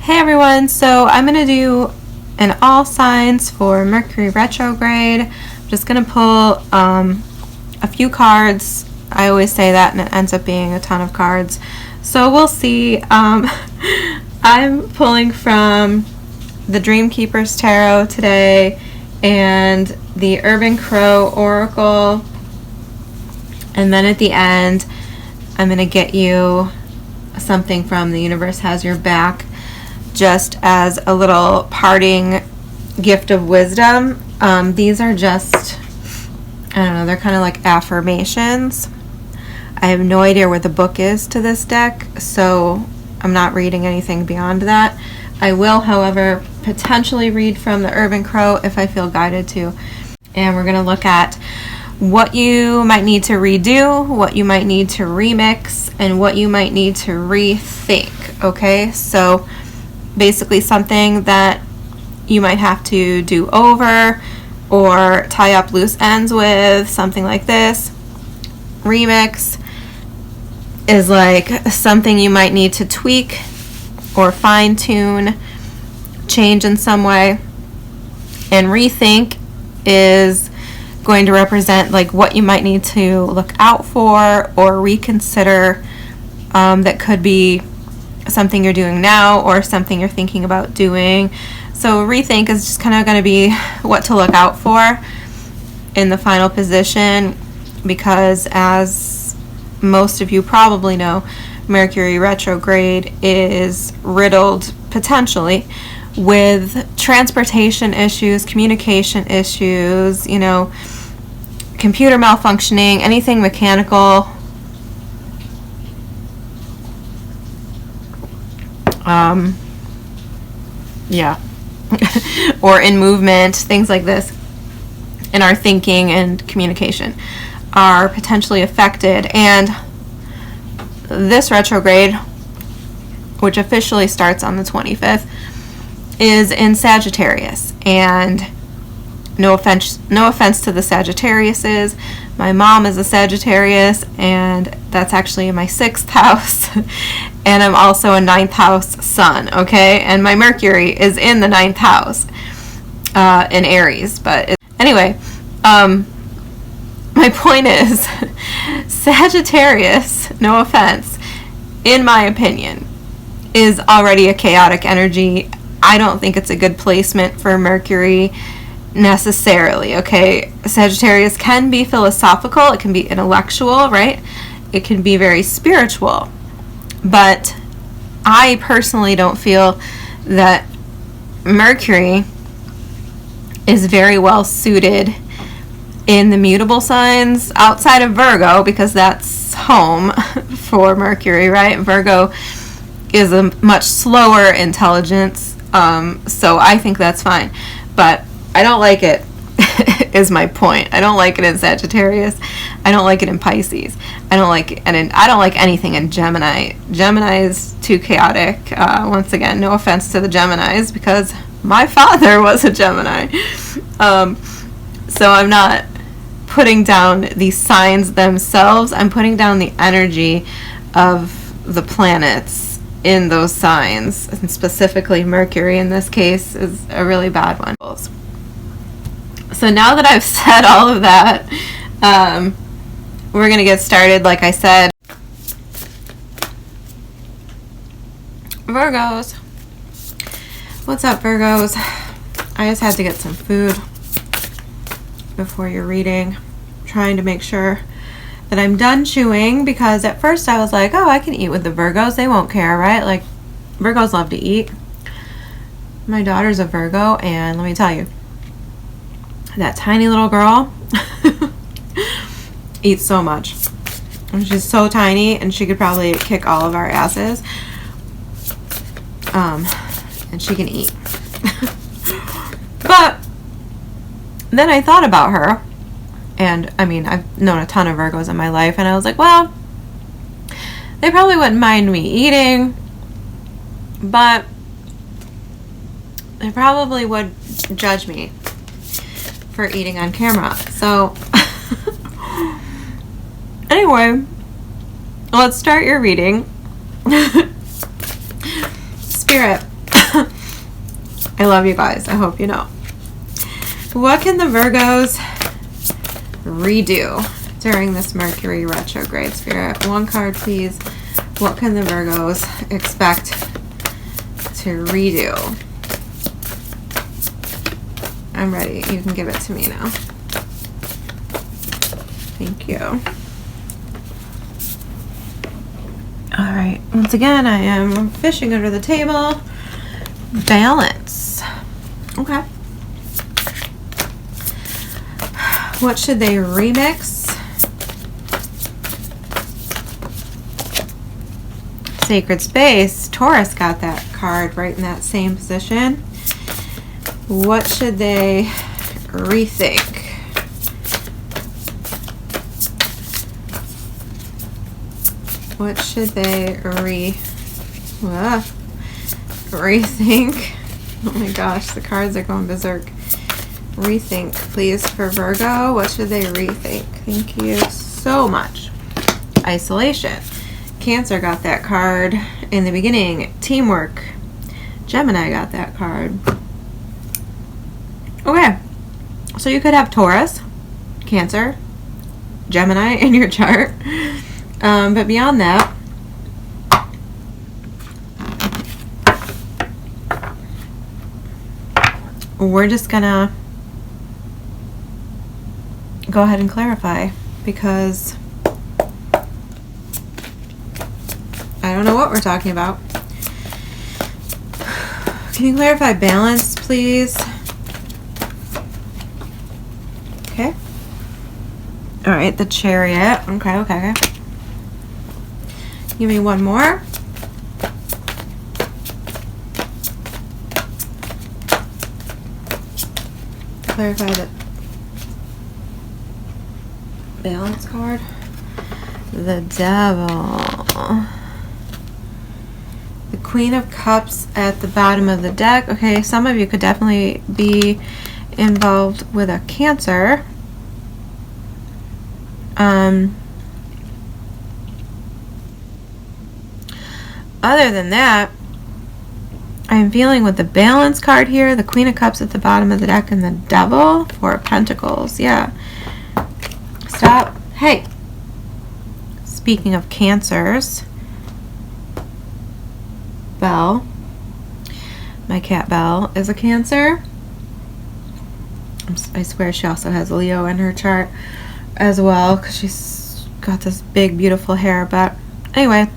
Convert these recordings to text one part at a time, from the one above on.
Hey everyone, so I'm going to do an all signs for Mercury retrograde. I'm just going to pull a few cards. I always say that and it ends up being a ton of cards. So we'll see. I'm pulling from the Dreamkeeper's Tarot today and the Urban Crow Oracle. And then at the end, I'm going to get you something from The Universe Has Your Back, just as a little parting gift of wisdom. These are just, I don't know, they're kind of like affirmations. I have no idea where the book is to this deck, so I'm not reading anything beyond that. I will, however, potentially read from the Urban Crow if I feel guided to. And we're going to look at what you might need to redo, what you might need to remix, and what you might need to rethink, okay? So basically something that you might have to do over or tie up loose ends with, something like this. Remix is like something you might need to tweak or fine-tune, change in some way. And rethink is going to represent like what you might need to look out for or reconsider, that could be something you're doing now or something you're thinking about doing. So rethink is just kind of going to be what to look out for in the final position, because as most of you probably know, Mercury retrograde is riddled potentially with transportation issues, communication issues, you know, computer malfunctioning, anything mechanical. Or in movement, things like this in our thinking and communication are potentially affected. And this retrograde, which officially starts on the 25th, is in Sagittarius. And no offense to the Sagittariuses. My mom is a Sagittarius, and that's actually in my 6th house. And I'm also a 9th house sun, okay? And my Mercury is in the 9th house in Aries. But anyway, my point is, Sagittarius, no offense, in my opinion, is already a chaotic energy. I don't think it's a good placement for Mercury necessarily, okay? Sagittarius can be philosophical, it can be intellectual, right? It can be very spiritual. But I personally don't feel that Mercury is very well suited in the mutable signs outside of Virgo, because that's home for Mercury, right? Virgo is a much slower intelligence, so I think that's fine. But I don't like it, is my point. I don't like it in Sagittarius. I don't like it in Pisces. I don't like it, and I don't like anything in Gemini. Gemini is too chaotic. Once again, no offense to the Geminis, because my father was a Gemini. So I'm not putting down the signs themselves. I'm putting down the energy of the planets in those signs, and specifically Mercury in this case is a really bad one. So now that I've said all of that, we're going to get started. Like I said, Virgos. What's up, Virgos? I just had to get some food before your reading. I'm trying to make sure that I'm done chewing, because at first I was like, oh, I can eat with the Virgos. They won't care, right? Like, Virgos love to eat. My daughter's a Virgo, and let me tell you, that tiny little girl eats so much. And she's so tiny, and she could probably kick all of our asses. And she can eat. But then I thought about her, and I mean, I've known a ton of Virgos in my life, and I was like, well, they probably wouldn't mind me eating, but they probably would judge me for eating on camera. So anyway, let's start your reading. Spirit, I love you guys. I hope you know. What can the Virgos redo during this Mercury retrograde? Spirit, one card, please. What can the Virgos expect to redo? I'm ready. You can give it to me now. Thank you. All right. Once again, I am fishing under the table. Balance. Okay. What should they remix? Sacred Space. Taurus got that card right in that same position. What should they rethink? What should they rethink? Oh my gosh, the cards are going berserk. Rethink, please, for Virgo. What should they rethink? Thank you so much. Isolation. Cancer got that card in the beginning. Teamwork. Gemini got that card. Okay, so you could have Taurus, Cancer, Gemini in your chart. But beyond that, we're just gonna go ahead and clarify, because I don't know what we're talking about. Can you clarify balance, please? Okay. All right, the Chariot. Okay. Give me one more. Clarify the balance card. The Devil. The Queen of Cups at the bottom of the deck. Okay, some of you could definitely be involved with a Cancer. Other than that, I'm feeling with the balance card here, the Queen of Cups at the bottom of the deck, and the Devil, Four of Pentacles. Yeah. Stop. Hey. Speaking of Cancers, Belle, my cat Belle, is a Cancer. I swear she also has Leo in her chart as well, because she's got this big, beautiful hair. But anyway,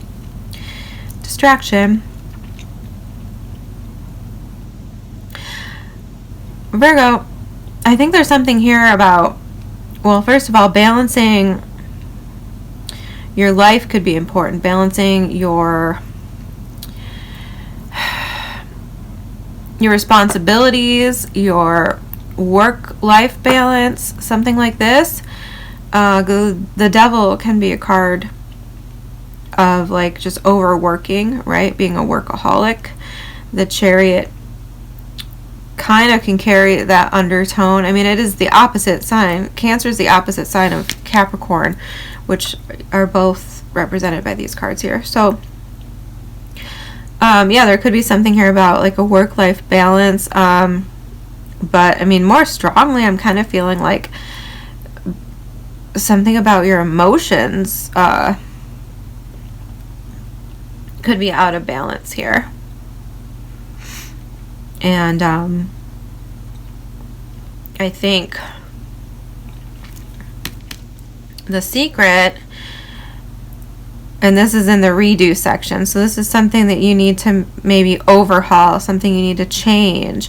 distraction. Virgo, I think there's something here about, well, first of all, balancing your life could be important. Balancing your responsibilities, your work-life balance, something like this. The Devil can be a card of like just overworking, right? Being a workaholic. The Chariot kind of can carry that undertone. I mean, it is the opposite sign. Cancer is the opposite sign of Capricorn, which are both represented by these cards here. So yeah, there could be something here about like a work-life balance. But I mean, more strongly, I'm kind of feeling like something about your emotions could be out of balance here. And I think the secret, and this is in the redo section, so this is something that you need to maybe overhaul, something you need to change.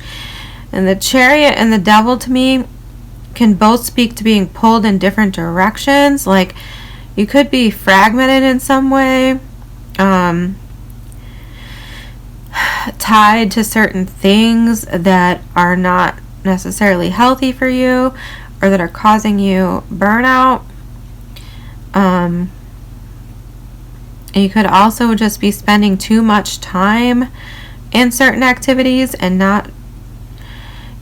And the Chariot and the Devil, to me, can both speak to being pulled in different directions. Like, you could be fragmented in some way, tied to certain things that are not necessarily healthy for you, or that are causing you burnout. And you could also just be spending too much time in certain activities and not,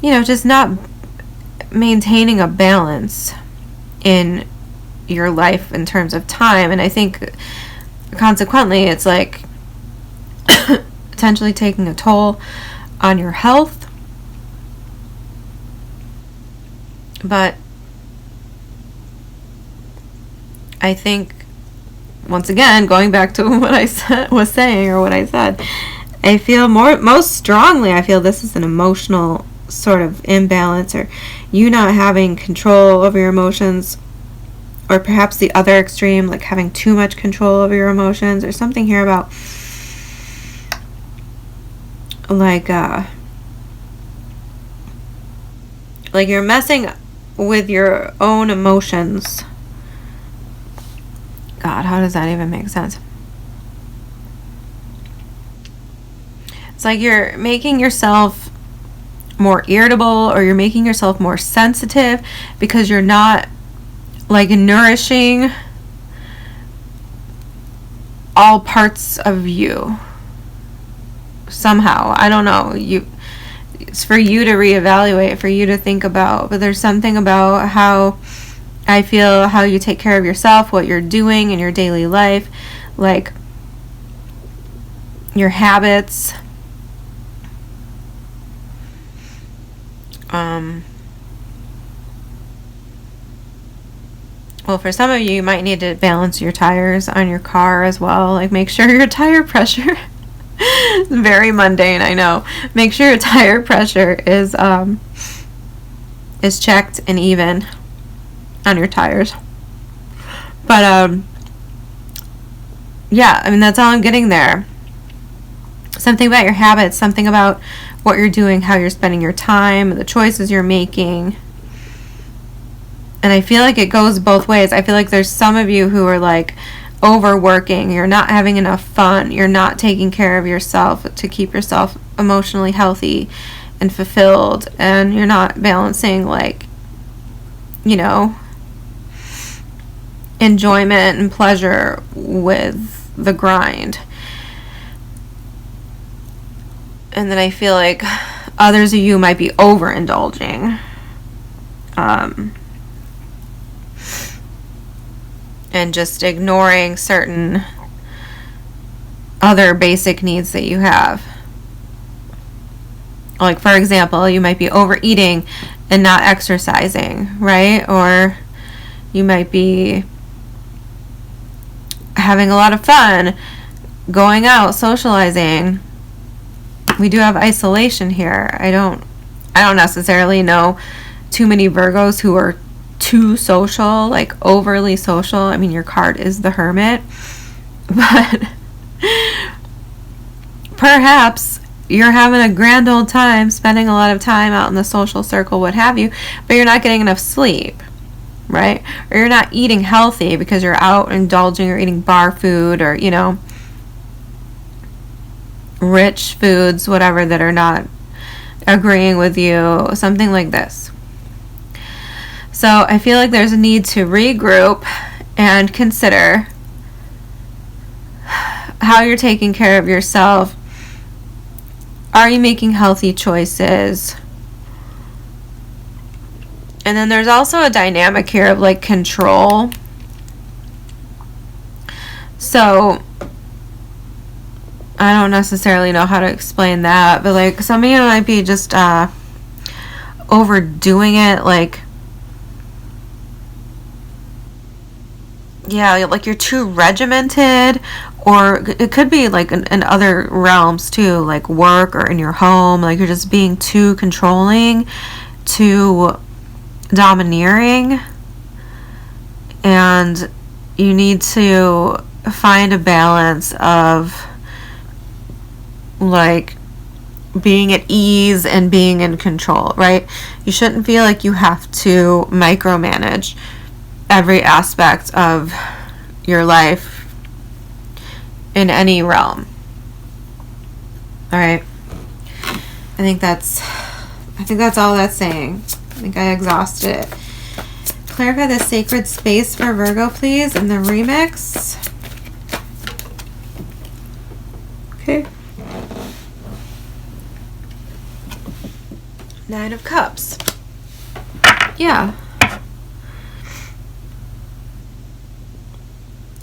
just not maintaining a balance in your life in terms of time. And I think consequently it's like potentially taking a toll on your health. But I think, once again, going back to what I said, I feel most strongly, I feel this is an emotional sort of imbalance, or you not having control over your emotions, or perhaps the other extreme, like having too much control over your emotions, or something here about like you're messing with your own emotions. God, how does that even make sense? It's like you're making yourself more irritable, or you're making yourself more sensitive because you're not like nourishing all parts of you somehow. I don't know. It's for you to reevaluate, for you to think about. But there's something about how I feel, how you take care of yourself, what you're doing in your daily life, like your habits. Well, for some of you, you might need to balance your tires on your car as well. Like, make sure your tire pressure very mundane, I know. Make sure your tire pressure is checked and even on your tires. But yeah, I mean, that's all I'm getting there. Something about your habits, something about what you're doing, how you're spending your time, the choices you're making. And I feel like it goes both ways. I feel like there's some of you who are like overworking. You're not having enough fun. You're not taking care of yourself to keep yourself emotionally healthy and fulfilled. And you're not balancing, like, you know, enjoyment and pleasure with the grind. And then I feel like others of you might be overindulging. And just ignoring certain other basic needs that you have. Like, for example, you might be overeating and not exercising, right? Or you might be having a lot of fun, going out, socializing. We do have isolation here. I don't necessarily know too many Virgos who are too social, like overly social. I mean, your card is the Hermit, but perhaps you're having a grand old time, spending a lot of time out in the social circle, what have you, but you're not getting enough sleep, right? Or you're not eating healthy because you're out indulging or eating bar food, or, you know, rich foods, whatever, that are not agreeing with you, something like this. So I feel like there's a need to regroup and consider how you're taking care of yourself. Are you making healthy choices? And then there's also a dynamic here of like control. So I don't necessarily know how to explain that, but like some of you might be just overdoing it, like, yeah, like you're too regimented, or it could be like in other realms too, like work or in your home, like you're just being too controlling, too domineering, and you need to find a balance of like being at ease and being in control, right? You shouldn't feel like you have to micromanage every aspect of your life in any realm. All right. I think that's all that's saying. I think I exhausted it. Clarify the sacred space for Virgo, please, in the remix. Okay. 9 of Cups. Yeah.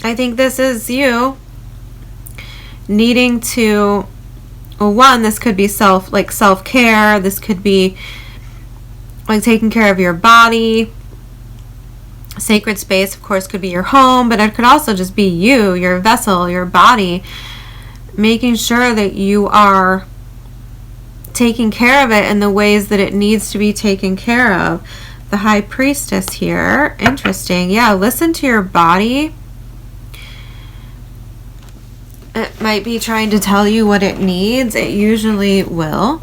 I think this is you needing to, well, one, this could be self-care. This could be like taking care of your body. Sacred space, of course, could be your home, but it could also just be you, your vessel, your body, making sure that you are taking care of it in the ways that it needs to be taken care of. The High Priestess here. Interesting. Yeah, listen to your body. It might be trying to tell you what it needs. It usually will.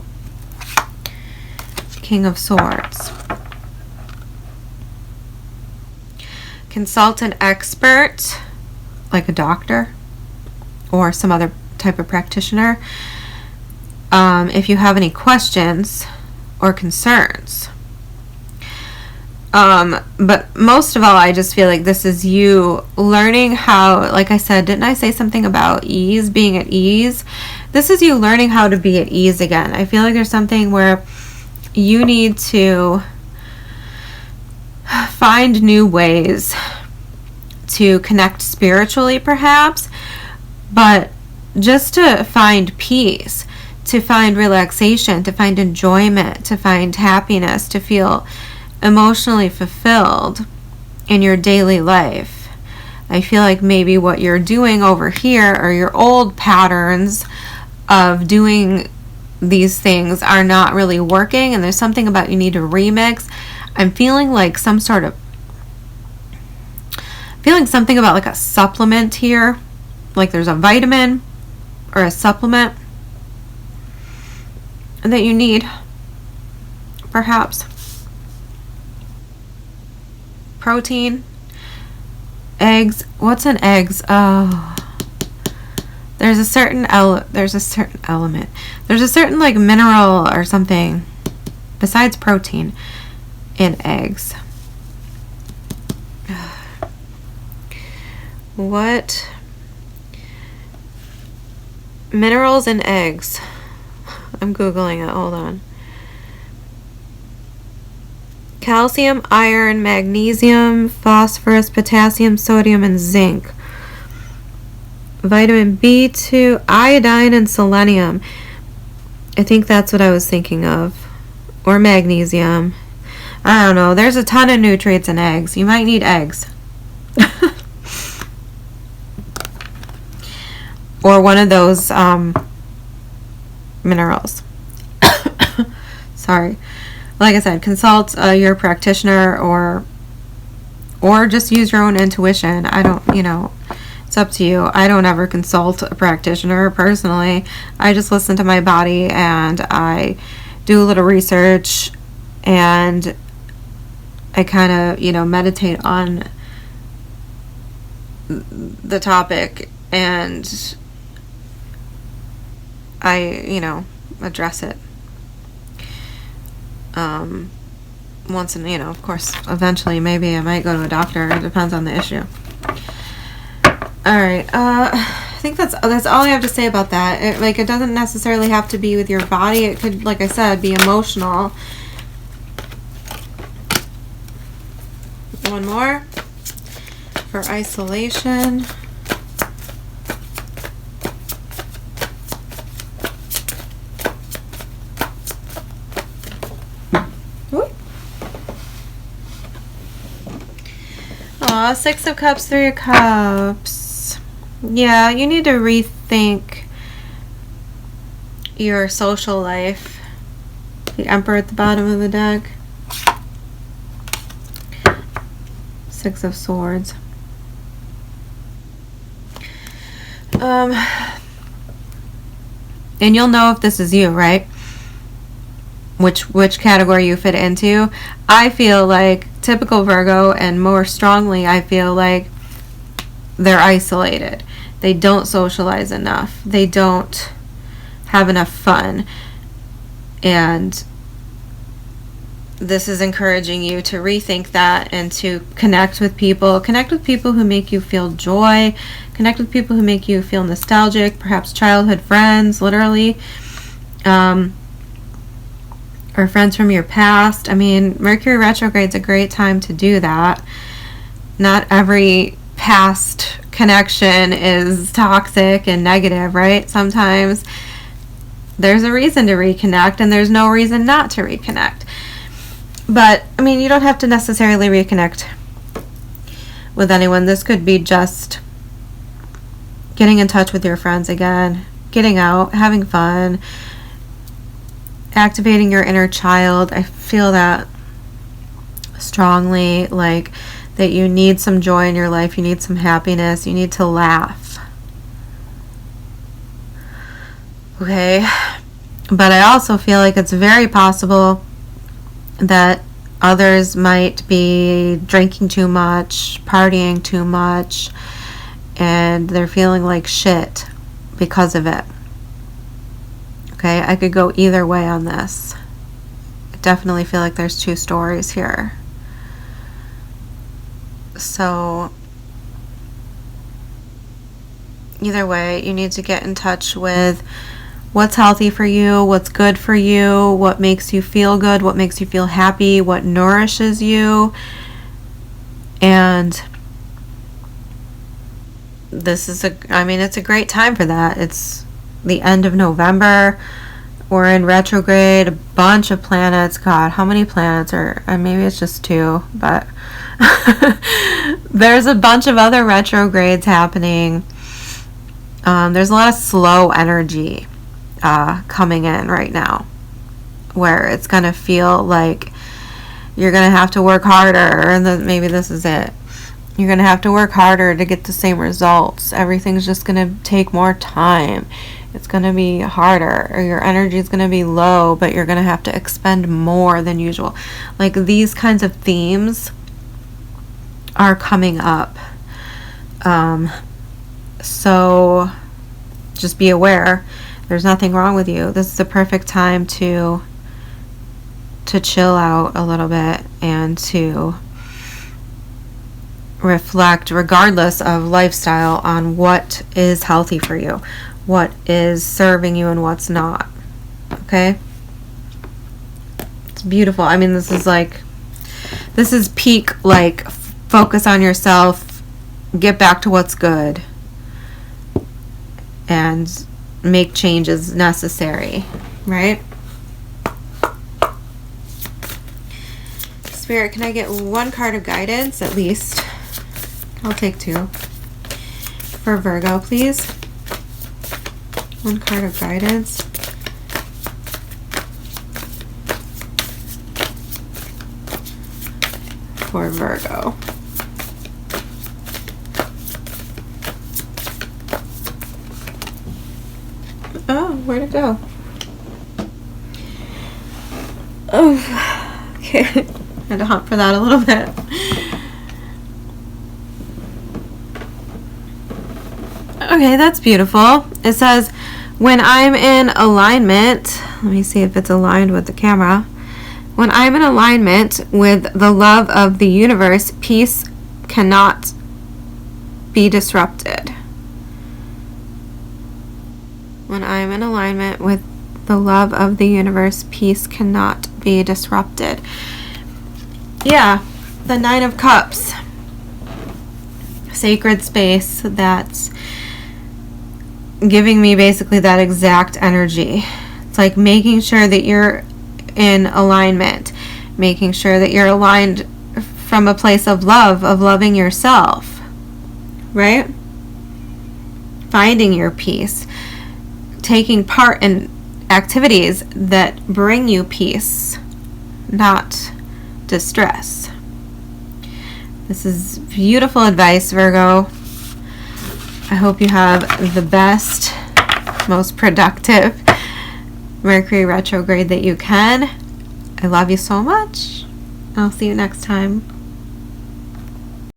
King of Swords. Consult an expert, like a doctor or some other type of practitioner, if you have any questions or concerns. But most of all, I just feel like this is you learning how, like I said, didn't I say something about ease, being at ease? This is you learning how to be at ease again. I feel like there's something where you need to find new ways to connect spiritually, perhaps, but just to find peace, to find relaxation, to find enjoyment, to find happiness, to feel emotionally fulfilled in your daily life. I feel like maybe what you're doing over here are your old patterns of doing these things are not really working, and there's something about you need to remix. I'm feeling like something about like a supplement here, like there's a vitamin or a supplement that you need, perhaps. Protein, eggs. What's in eggs? Oh, there's a certain element. There's a certain like mineral or something besides protein in eggs. What minerals in eggs? I'm googling it. Hold on. Calcium, iron, magnesium, phosphorus, potassium, sodium, and zinc. Vitamin B2, iodine, and selenium. I think that's what I was thinking of. Or magnesium. I don't know. There's a ton of nutrients in eggs. You might need eggs. Or one of those minerals. Sorry. Like I said, consult your practitioner or just use your own intuition. I don't, it's up to you. I don't ever consult a practitioner personally. I just listen to my body and I do a little research and I kind of, meditate on the topic and I, address it. Once in, of course, eventually maybe I might go to a doctor. It depends on the issue. Alright, I think that's all I have to say about that. It doesn't necessarily have to be with your body. It could, like I said, be emotional. One more for isolation. Aw, 6 of Cups, 3 of Cups. Yeah, you need to rethink your social life. The Emperor at the bottom of the deck. 6 of Swords. And you'll know if this is you, right? Which category you fit into. I feel like typical Virgo, and more strongly I feel like they're isolated. They don't socialize enough. They don't have enough fun. And this is encouraging you to rethink that and to connect with people. Connect with people who make you feel joy. Connect with people who make you feel nostalgic, perhaps childhood friends, literally. Or friends from your past. I mean, Mercury retrograde is a great time to do that. Not every past connection is toxic and negative, right? Sometimes there's a reason to reconnect and there's no reason not to reconnect. But, I mean, you don't have to necessarily reconnect with anyone. This could be just getting in touch with your friends again, getting out, having fun, activating your inner child. I feel that strongly, like that you need some joy in your life, you need some happiness, you need to laugh. Okay? But I also feel like it's very possible that others might be drinking too much, partying too much, and they're feeling like shit because of it. Okay, I could go either way on this. I definitely feel like there's two stories here. So, either way, you need to get in touch with what's healthy for you, what's good for you, what makes you feel good, what makes you feel happy, what nourishes you. And this is it's a great time for that. It's the end of November. We're in retrograde, a bunch of planets. God, how many planets are, maybe it's just 2, but there's a bunch of other retrogrades happening. There's a lot of slow energy coming in right now, where it's going to feel like you're going to have to work harder, and then maybe this is it. You're going to have to work harder to get the same results. Everything's just going to take more time. It's going to be harder, or your energy is going to be low, but you're going to have to expend more than usual. Like, these kinds of themes are coming up. So just be aware. There's nothing wrong with you. This is the perfect time to chill out a little bit and to reflect, regardless of lifestyle, on what is healthy for you, what is serving you, and what's not. Okay? It's beautiful. I mean, this is peak, like, focus on yourself, get back to what's good, and make changes necessary, right? Spirit, can I get one card of guidance at least? I'll take 2. For Virgo, please. One card of guidance. For Virgo. Oh, where'd it go? Oh, okay. I had to hunt for that a little bit. Okay, that's beautiful. It says, when I'm in alignment, let me see if it's aligned with the camera. When I'm in alignment with the love of the universe, peace cannot be disrupted. When I'm in alignment with the love of the universe, peace cannot be disrupted. Yeah, the 9 of Cups. Sacred space that's giving me basically that exact energy. It's like making sure that you're in alignment, making sure that you're aligned from a place of love, of loving yourself, right? Finding your peace, taking part in activities that bring you peace, not distress. This is beautiful advice, Virgo. I hope you have the best, most productive Mercury retrograde that you can. I love you so much. I'll see you next time.